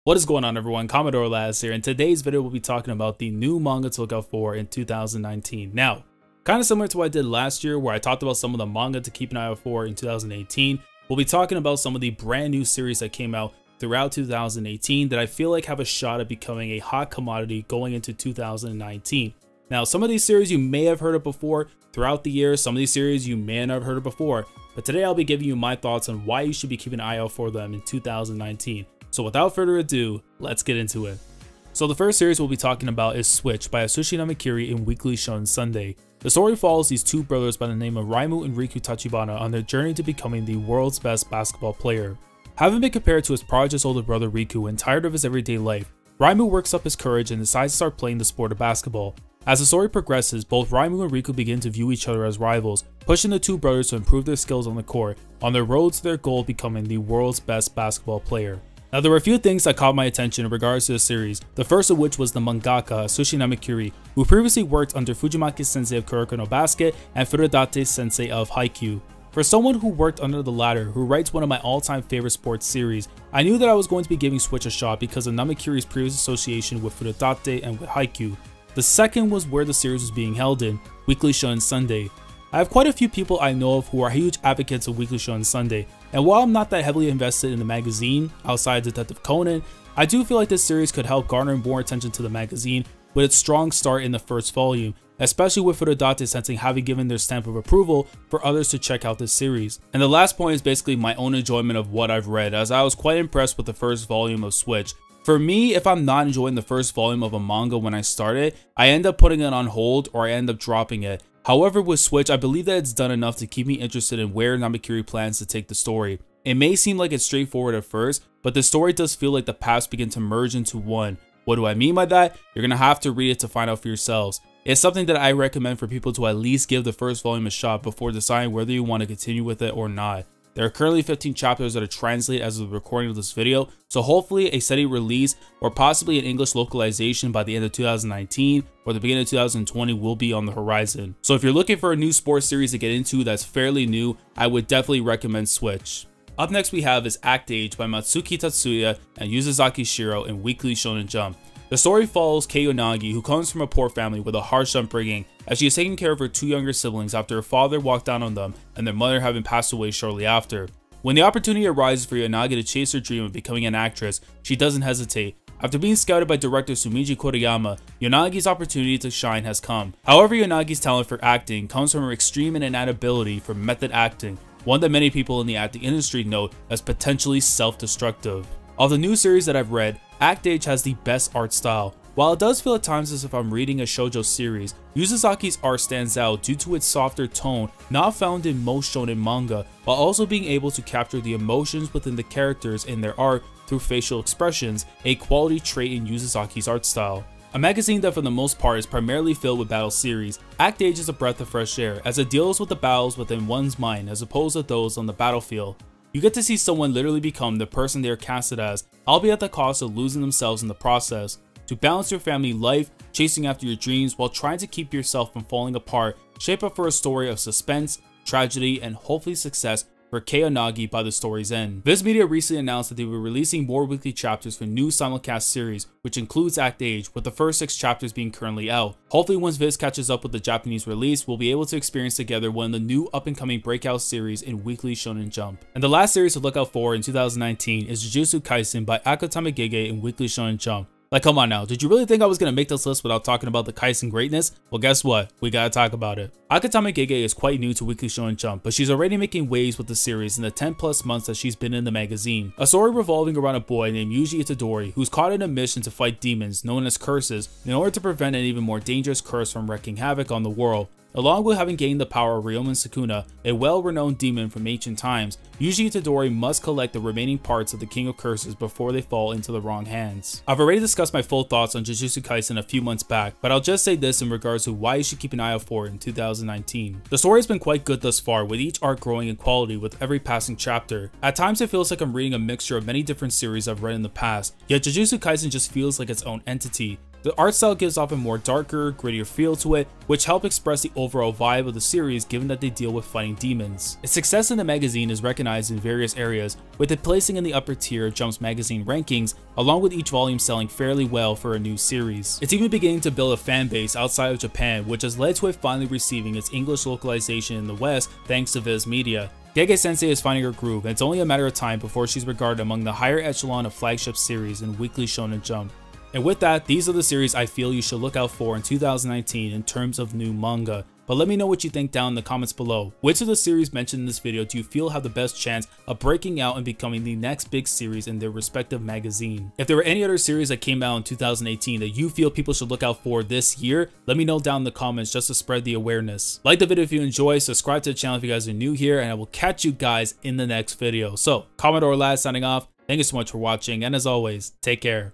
What is going on, everyone? Commodore Laz here. In today's video, we'll be talking about the new manga to look out for in 2019. Now, kind of similar to what I did last year, where I talked about some of the manga to keep an eye out for in 2018, we'll be talking about some of the brand new series that came out throughout 2018 that I feel like have a shot at becoming a hot commodity going into 2019. Now, some of these series you may have heard of before throughout the year, some of these series you may not have heard of before, but today I'll be giving you my thoughts on why you should be keeping an eye out for them in 2019. So without further ado, let's get into it. So the first series we'll be talking about is Switch by Asushi Namakiri in Weekly Shonen Sunday. The story follows these two brothers by the name of Raimu and Riku Tachibana on their journey to becoming the world's best basketball player. Having been compared to his prodigious older brother Riku and tired of his everyday life, Raimu works up his courage and decides to start playing the sport of basketball. As the story progresses, both Raimu and Riku begin to view each other as rivals, pushing the two brothers to improve their skills on the court on their road to their goal of becoming the world's best basketball player. Now, there were a few things that caught my attention in regards to the series, the first of which was the mangaka Asushi Namakiri, who previously worked under Fujimaki Sensei of Kuroko no Basket and Furudate Sensei of Haikyuu. For someone who worked under the latter, who writes one of my all-time favorite sports series, I knew that I was going to be giving Switch a shot because of Namakiri's previous association with Furudate and with Haikyuu. The second was where the series was being held in, Weekly Shonen Sunday. I have quite a few people I know of who are huge advocates of Weekly Shonen Sunday, and while I'm not that heavily invested in the magazine outside Detective Conan, I do feel like this series could help garner more attention to the magazine with its strong start in the first volume, especially with Furudate Sensei having given their stamp of approval for others to check out this series. And the last point is basically my own enjoyment of what I've read, as I was quite impressed with the first volume of Switch. For me, if I'm not enjoying the first volume of a manga when I start it, I end up putting it on hold or I end up dropping it. However, with Switch, I believe that it's done enough to keep me interested in where Namakiri plans to take the story. It may seem like it's straightforward at first, but the story does feel like the paths begin to merge into one. What do I mean by that? You're gonna have to read it to find out for yourselves. It's something that I recommend for people to at least give the first volume a shot before deciding whether you want to continue with it or not. There are currently 15 chapters that are translated as of the recording of this video, so hopefully a steady release or possibly an English localization by the end of 2019 or the beginning of 2020 will be on the horizon. So if you're looking for a new sports series to get into that's fairly new, I would definitely recommend Switch. Up next we have is Act Age by Matsuki Tatsuya and Yuzuzaki Shiro in Weekly Shonen Jump. The story follows Kei Yonagi, who comes from a poor family with a harsh upbringing, as she is taking care of her two younger siblings after her father walked out on them and their mother having passed away shortly after. When the opportunity arises for Yonagi to chase her dream of becoming an actress, she doesn't hesitate. After being scouted by director Sumiji Koriyama, Yonagi's opportunity to shine has come. However, Yonagi's talent for acting comes from her extreme and innate ability for method acting, one that many people in the acting industry note as potentially self-destructive. Of the new series that I've read, Act Age has the best art style. While it does feel at times as if I'm reading a shoujo series, Yuzuzaki's art stands out due to its softer tone not found in most shonen manga, while also being able to capture the emotions within the characters in their art through facial expressions, a quality trait in Yuzuzaki's art style. A magazine that for the most part is primarily filled with battle series, Act Age is a breath of fresh air as it deals with the battles within one's mind as opposed to those on the battlefield. You get to see someone literally become the person they are casted as, albeit at the cost of losing themselves in the process. To balance your family life, chasing after your dreams while trying to keep yourself from falling apart, shape up for a story of suspense, tragedy, and hopefully success for Kei Yonagi by the story's end. Viz Media recently announced that they were releasing more weekly chapters for new simulcast series, which includes Act Age, with the first 6 chapters being currently out. Hopefully once Viz catches up with the Japanese release, we'll be able to experience together one of the new up-and-coming breakout series in Weekly Shonen Jump. And the last series to look out for in 2019 is Jujutsu Kaisen by Tamaki A in Weekly Shonen Jump. Like, come on now, did you really think I was going to make this list without talking about the Kaisen greatness? Well, guess what? We gotta talk about it. Tamaki A is quite new to Weekly Shonen Jump, but she's already making waves with the series in the 10 plus months that she's been in the magazine. A story revolving around a boy named Yuji Itadori, who's caught in a mission to fight demons, known as curses, in order to prevent an even more dangerous curse from wreaking havoc on the world. Along with having gained the power of Ryomen Sukuna, a well-renowned demon from ancient times, Yuji Itadori must collect the remaining parts of the King of Curses before they fall into the wrong hands. I've already discussed my full thoughts on Jujutsu Kaisen a few months back, but I'll just say this in regards to why you should keep an eye out for it in 2019. The story has been quite good thus far, with each arc growing in quality with every passing chapter. At times it feels like I'm reading a mixture of many different series I've read in the past, yet Jujutsu Kaisen just feels like its own entity. The art style gives off a more darker, grittier feel to it, which helped express the overall vibe of the series given that they deal with fighting demons. Its success in the magazine is recognized in various areas, with it placing in the upper tier of Jump's magazine rankings, along with each volume selling fairly well for a new series. It's even beginning to build a fan base outside of Japan, which has led to it finally receiving its English localization in the West thanks to Viz Media. Gege Sensei is finding her groove, and it's only a matter of time before she's regarded among the higher echelon of flagship series in Weekly Shonen Jump. And with that, these are the series I feel you should look out for in 2019 in terms of new manga. But let me know what you think down in the comments below. Which of the series mentioned in this video do you feel have the best chance of breaking out and becoming the next big series in their respective magazine? If there were any other series that came out in 2018 that you feel people should look out for this year, let me know down in the comments just to spread the awareness. Like the video if you enjoy, subscribe to the channel if you guys are new here, and I will catch you guys in the next video. So, Commodore Lad signing off. Thank you so much for watching, and as always, take care.